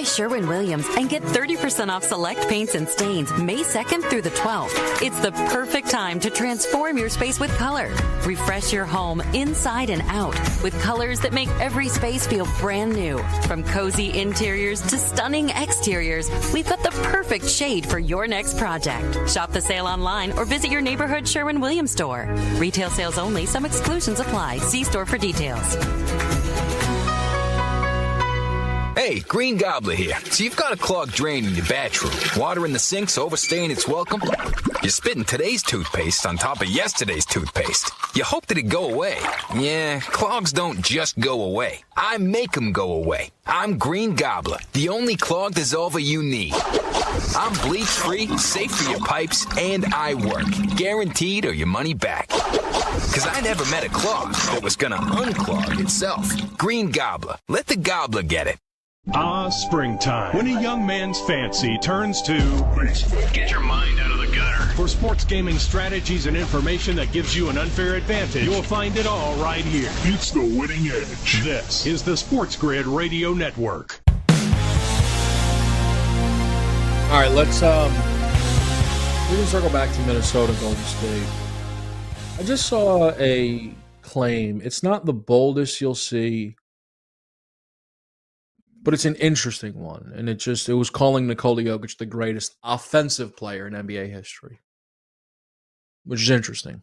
Sherwin-Williams and get 30% off select paints and stains May 2nd through the 12th. It's the perfect time to transform your space with color. Refresh your home inside and out with colors that make every space feel brand new. From cozy interiors to stunning exteriors, we've got the perfect shade for your next project. Shop the sale online or visit your neighborhood Sherwin-Williams store. Retail sales only. Some exclusions apply. See store for details. Hey, Green Gobbler here. So you've got a clogged drain in your bathroom. Water in the sink's overstaying its welcome. You're spitting today's toothpaste on top of yesterday's toothpaste. You hope that it go away. Yeah, clogs don't just go away. I make them go away. I'm Green Gobbler, the only clog dissolver you need. I'm bleach-free, safe for your pipes, and I work. Guaranteed or your money back. Because I never met a clog that was gonna unclog itself. Green Gobbler. Let the gobbler get it. Springtime. When a young man's fancy turns to... Get your mind out of the gutter. For sports gaming strategies and information that gives you an unfair advantage, you'll find it all right here. It's the winning edge. This is the SportsGrid Radio Network. All right, let's we can circle back to Minnesota Golden State. I just saw a claim. It's not the boldest you'll see, but it's an interesting one. And it was calling Nikola Jokic the greatest offensive player in NBA history, which is interesting.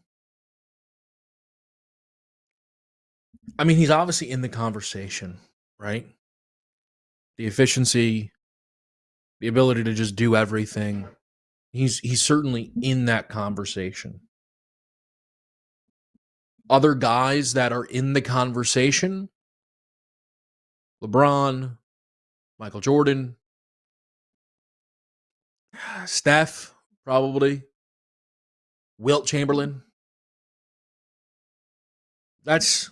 I mean, he's obviously in the conversation, right? The efficiency, the ability to just do everything. He's certainly in that conversation. Other guys that are in the conversation, LeBron, Michael Jordan, Steph, probably, Wilt Chamberlain. That's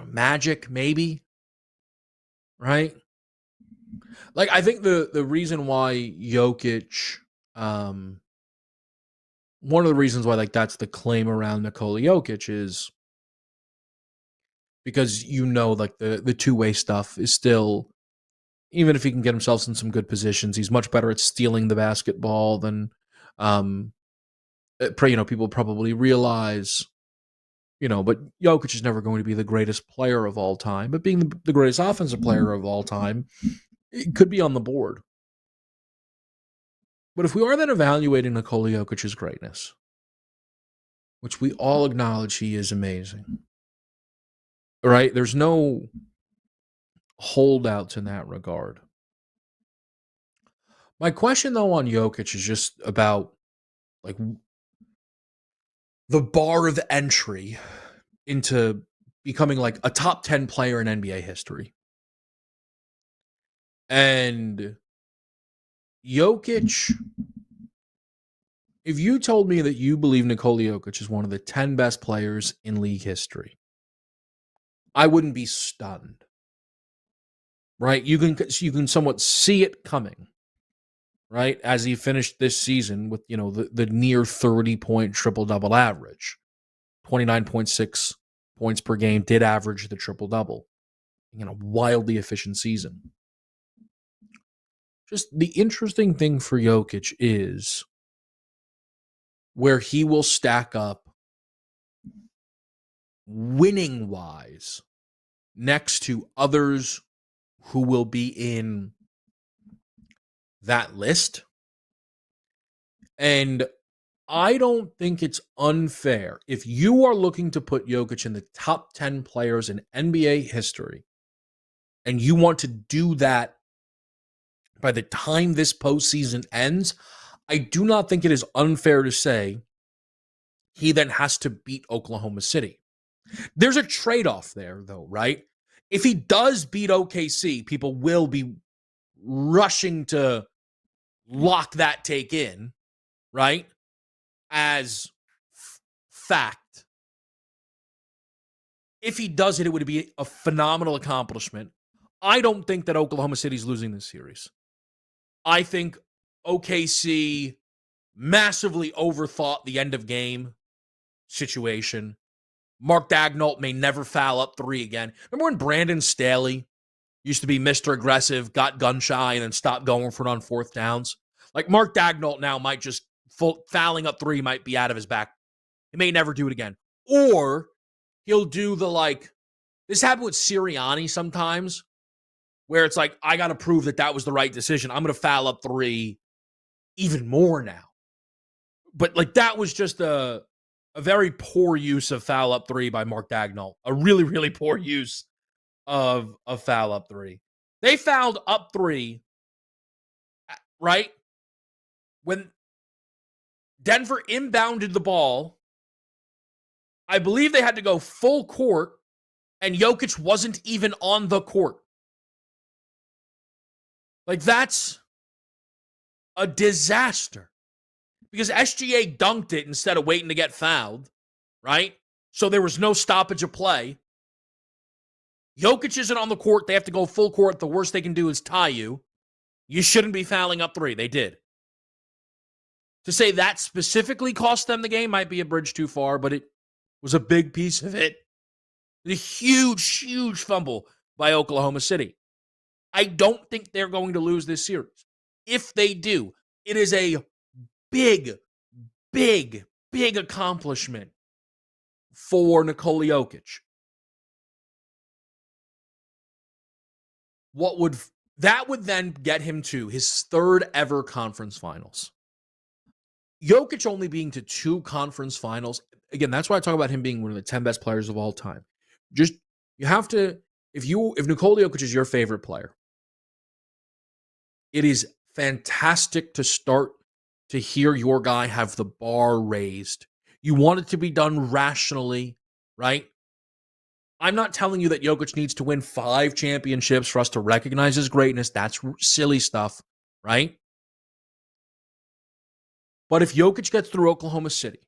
Magic, maybe, right? Like, I think the reason why Jokic, one of the reasons why, like, that's the claim around Nikola Jokic is because, like, the two-way stuff is still, even if he can get himself in some good positions, he's much better at stealing the basketball than, people probably realize, but Jokic is never going to be the greatest player of all time, but being the greatest offensive player of all time, it could be on the board. But if we are then evaluating Nikola Jokic's greatness, which we all acknowledge he is amazing, right? There's no holdouts in that regard. My question, though, on Jokic is just about, like, the bar of entry into becoming, like, a top 10 player in NBA history. And Jokic, if you told me that you believe Nikola Jokic is one of the 10 best players in league history, I wouldn't be stunned. Right? You can somewhat see it coming. Right? As he finished this season with, the near 30-point triple-double average. 29.6 points per game, did average the triple-double. In a wildly efficient season. Just the interesting thing for Jokic is where he will stack up winning-wise next to others who will be in that list. And I don't think it's unfair if you are looking to put Jokic in the top 10 players in NBA history and you want to do that by the time this postseason ends, I do not think it is unfair to say he then has to beat Oklahoma City. There's a trade-off there, though, right? If he does beat OKC, people will be rushing to lock that take in, right? As fact. If he does it, it would be a phenomenal accomplishment. I don't think that Oklahoma City's losing this series. I think OKC massively overthought the end of game situation. Mark Daigneault may never foul up three again. Remember when Brandon Staley used to be Mr. Aggressive, got gun shy, and then stopped going for it on fourth downs? Like, Mark Daigneault now might just fouling up three might be out of his back. He may never do it again. Or he'll do this happened with Sirianni sometimes, where it's like, I got to prove that was the right decision. I'm going to foul up three even more now. But, that was just a very poor use of foul up three by Mark Daigneault. A really, really poor use of foul up three. They fouled up three, right? When Denver inbounded the ball, I believe they had to go full court, and Jokic wasn't even on the court. That's a disaster. Because SGA dunked it instead of waiting to get fouled, right? So there was no stoppage of play. Jokic isn't on the court. They have to go full court. The worst they can do is tie you. You shouldn't be fouling up three. They did. To say that specifically cost them the game might be a bridge too far, but it was a big piece of it. A huge, huge fumble by Oklahoma City. I don't think they're going to lose this series. If they do, it is a big, big, big accomplishment for Nikola Jokic. That would then get him to his third ever conference finals. Jokic only being to 2 conference finals. Again, that's why I talk about him being one of the 10 best players of all time. Just, you have to, if Nikola Jokic is your favorite player, it is fantastic to start to hear your guy have the bar raised. You want it to be done rationally, right? I'm not telling you that Jokic needs to win 5 championships for us to recognize his greatness. That's silly stuff, right? But if Jokic gets through Oklahoma City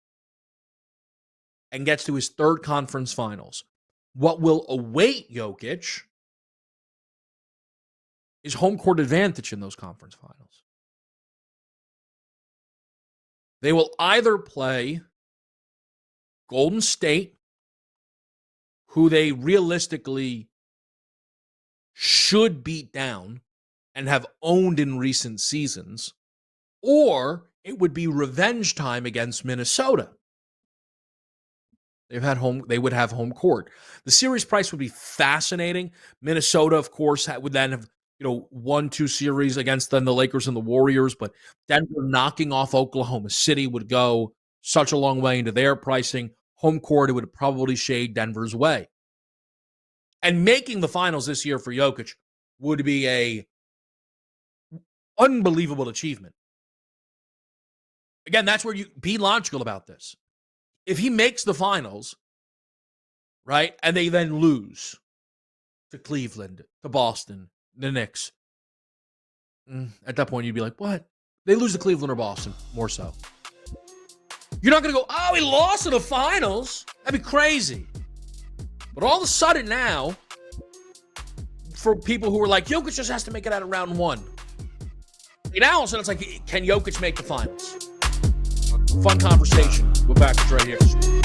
and gets to his 3rd conference finals, what will await Jokic is home court advantage in those conference finals. They will either play Golden State, who they realistically should beat down and have owned in recent seasons, or it would be revenge time against Minnesota. They would have home court. The series price would be fascinating. Minnesota, of course, would then have 1-2 series against then the Lakers and the Warriors, but Denver knocking off Oklahoma City would go such a long way into their pricing. Home court, it would probably shade Denver's way. And making the finals this year for Jokic would be a unbelievable achievement. Again, that's where you be logical about this. If he makes the finals, right, and they then lose to Cleveland, to Boston, the Knicks, at that point you'd be like, what? They lose to Cleveland or Boston, more so. You're not going to go, oh, he lost in the finals. That'd be crazy. But all of a sudden now, for people who are like, Jokic just has to make it out of round 1. Now all of a sudden it's like, can Jokic make the finals? Fun conversation. We're back right here on SportsGrid.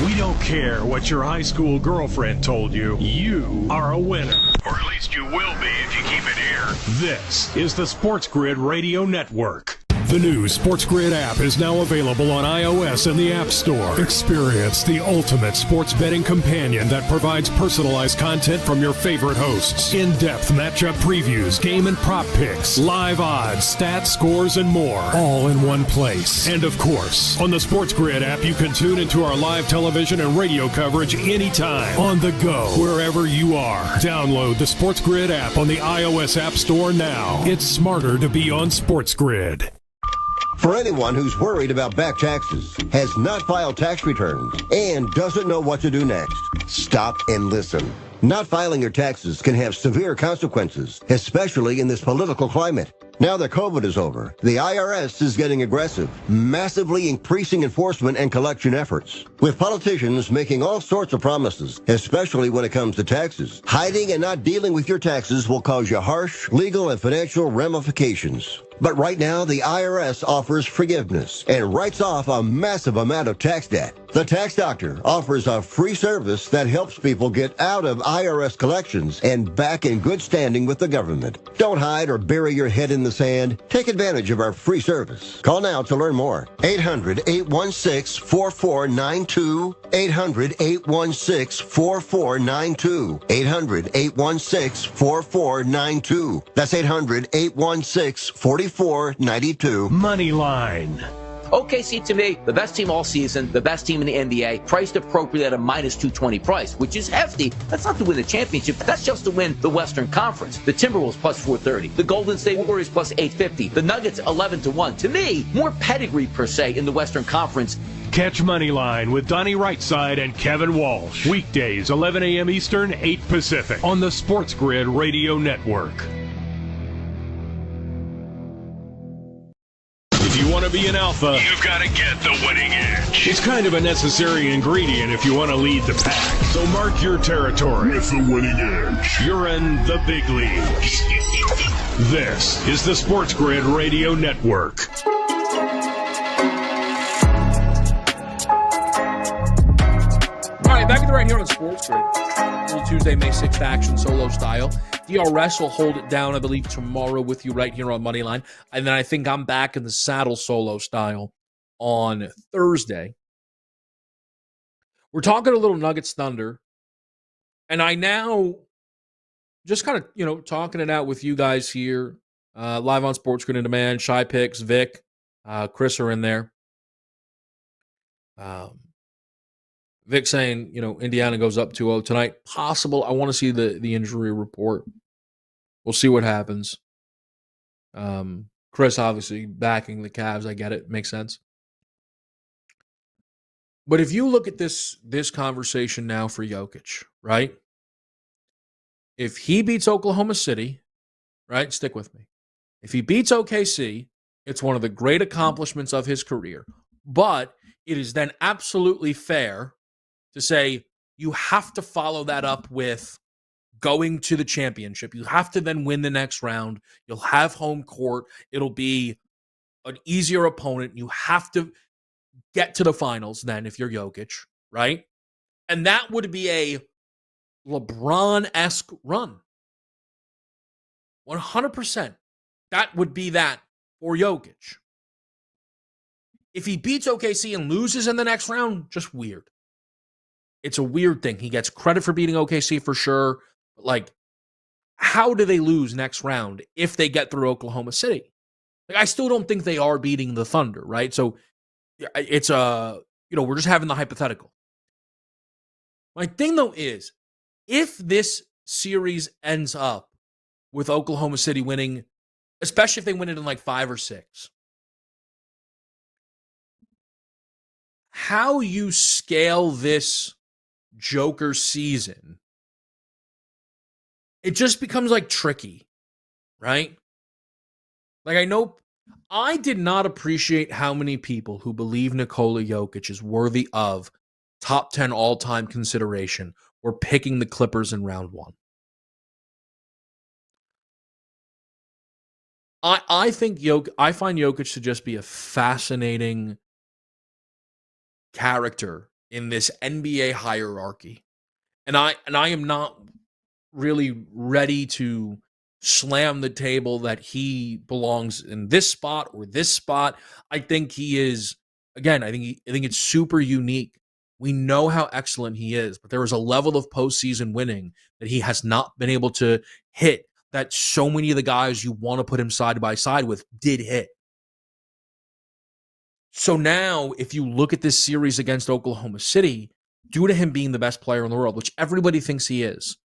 We don't care what your high school girlfriend told you. You are a winner. Or at least you will be if you keep it here. This is the SportsGrid Radio Network. The new SportsGrid app is now available on iOS and the App Store. Experience the ultimate sports betting companion that provides personalized content from your favorite hosts. In-depth matchup previews, game and prop picks, live odds, stats, scores, and more. All in one place. And of course, on the SportsGrid app, you can tune into our live television and radio coverage anytime. On the go, wherever you are. Download the SportsGrid app on the iOS App Store now. It's smarter to be on SportsGrid. For anyone who's worried about back taxes, has not filed tax returns, and doesn't know what to do next, stop and listen. Not filing your taxes can have severe consequences, especially in this political climate. Now that COVID is over, the IRS is getting aggressive, massively increasing enforcement and collection efforts. With politicians making all sorts of promises, especially when it comes to taxes, hiding and not dealing with your taxes will cause you harsh legal and financial ramifications. But right now, the IRS offers forgiveness and writes off a massive amount of tax debt. The Tax Doctor offers a free service that helps people get out of IRS collections and back in good standing with the government. Don't hide or bury your head in the sand. Take advantage of our free service. Call now to learn more. 800-816-4492. 800-816-4492. 800-816-4492. That's 800-816-4492. Moneyline. OKC, to me, the best team all season, the best team in the NBA, priced appropriately at a minus 220 price, which is hefty. That's not to win the championship. That's just to win the Western Conference. The Timberwolves plus 430. The Golden State Warriors plus 850. The Nuggets 11-1. To me, more pedigree per se in the Western Conference. Catch Moneyline with Donnie Rightside and Kevin Walsh. Weekdays, 11 a.m. Eastern, 8 Pacific. On the SportsGrid Radio Network. If you want to be an alpha, you've got to get the winning edge. It's kind of a necessary ingredient if you want to lead the pack. So mark your territory with the winning edge. You're in the big leagues. This is the SportsGrid Radio Network. All right, back in the right here on SportsGrid. Little Tuesday, May 6th action solo style. DRS will hold it down, I believe, tomorrow with you right here on Moneyline. And then I think I'm back in the saddle solo style on Thursday. We're talking a little Nuggets Thunder. And I now just kind of, talking it out with you guys here, live on SportsGrid in Demand. Shy Picks, Vic, Chris are in there. Vic saying, Indiana goes up 2-0 tonight. Possible. I want to see the injury report. We'll see what happens. Chris obviously backing the Cavs. I get it. Makes sense. But if you look at this conversation now for Jokic, right? If he beats Oklahoma City, right? Stick with me. If he beats OKC, it's one of the great accomplishments of his career. But it is then absolutely fair to say you have to follow that up with going to the championship. You have to then win the next round. You'll have home court. It'll be an easier opponent. You have to get to the finals then if you're Jokic, right? And that would be a LeBron-esque run. 100%. That would be that for Jokic. If he beats OKC and loses in the next round, just weird. It's a weird thing. He gets credit for beating OKC for sure. But like, how do they lose next round if they get through Oklahoma City? Like, I still don't think they are beating the Thunder, right? So it's we're just having the hypothetical. My thing though is, if this series ends up with Oklahoma City winning, especially if they win it in like 5 or 6, how you scale this Joker season, it just becomes like tricky, right? Like, I did not appreciate how many people who believe Nikola Jokic is worthy of top 10 all-time consideration were picking the Clippers in round 1. I find Jokic to just be a fascinating character in this NBA hierarchy. And I am not really ready to slam the table that he belongs in this spot or this spot. I think he is, again, I think it's super unique. We know how excellent he is, but there is a level of postseason winning that he has not been able to hit that so many of the guys you want to put him side by side with did hit. So now, if you look at this series against Oklahoma City, due to him being the best player in the world, which everybody thinks he is,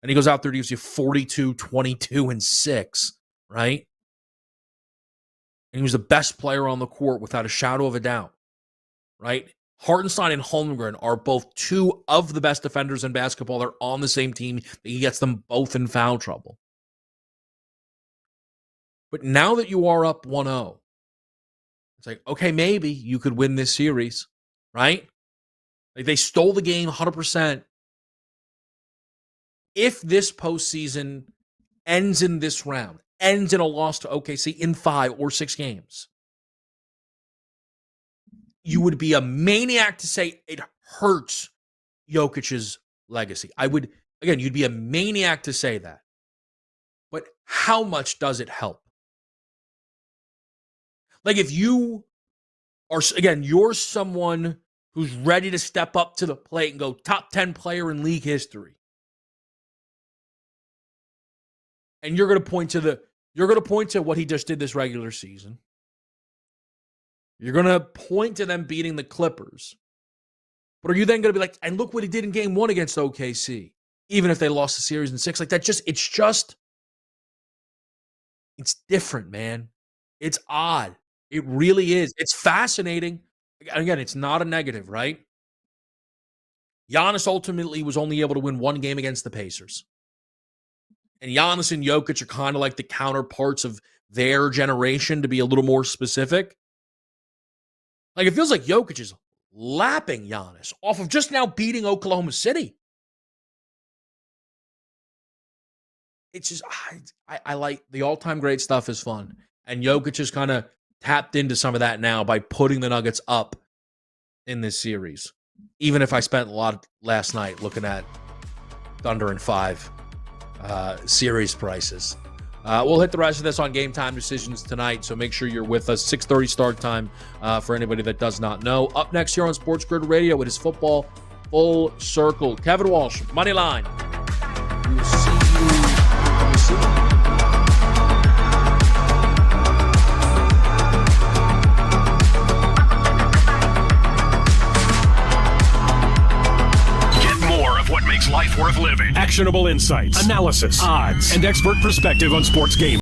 and he goes out there and gives you 42, 22, and 6, right? And he was the best player on the court without a shadow of a doubt, right? Hartenstein and Holmgren are both 2 of the best defenders in basketball. They're on the same team. He gets them both in foul trouble. But now that you are up 1-0, it's like, okay, maybe you could win this series, right? Like, they stole the game 100%. If this postseason ends in this round, ends in a loss to OKC in 5 or 6 games, you would be a maniac to say it hurts Jokic's legacy. You'd be a maniac to say that. But how much does it help? Like, if you are, again, you're someone who's ready to step up to the plate and go top 10 player in league history, and you're going to point to what he just did this regular season. You're going to point to them beating the Clippers. But are you then going to be like, and look what he did in game 1 against OKC, even if they lost the series in 6? Like, that just, it's different, man. It's odd. It really is. It's fascinating. Again, it's not a negative, right? Giannis ultimately was only able to win 1 game against the Pacers. And Giannis and Jokic are kind of like the counterparts of their generation, to be a little more specific. Like, it feels like Jokic is lapping Giannis off of just now beating Oklahoma City. It's just, I like the all-time great stuff is fun. And Jokic has kind of tapped into some of that now by putting the Nuggets up in this series. Even if I spent a lot last night looking at Thunder and 5 series prices. We'll hit the rest of this on Game Time Decisions tonight, so make sure you're with us. 6:30 start time for anybody that does not know. Up next here on SportsGrid Radio, it is Football Full Circle. Kevin Walsh, Moneyline. We'll see you. worth living. Actionable insights, analysis, odds, and expert perspective on sports games.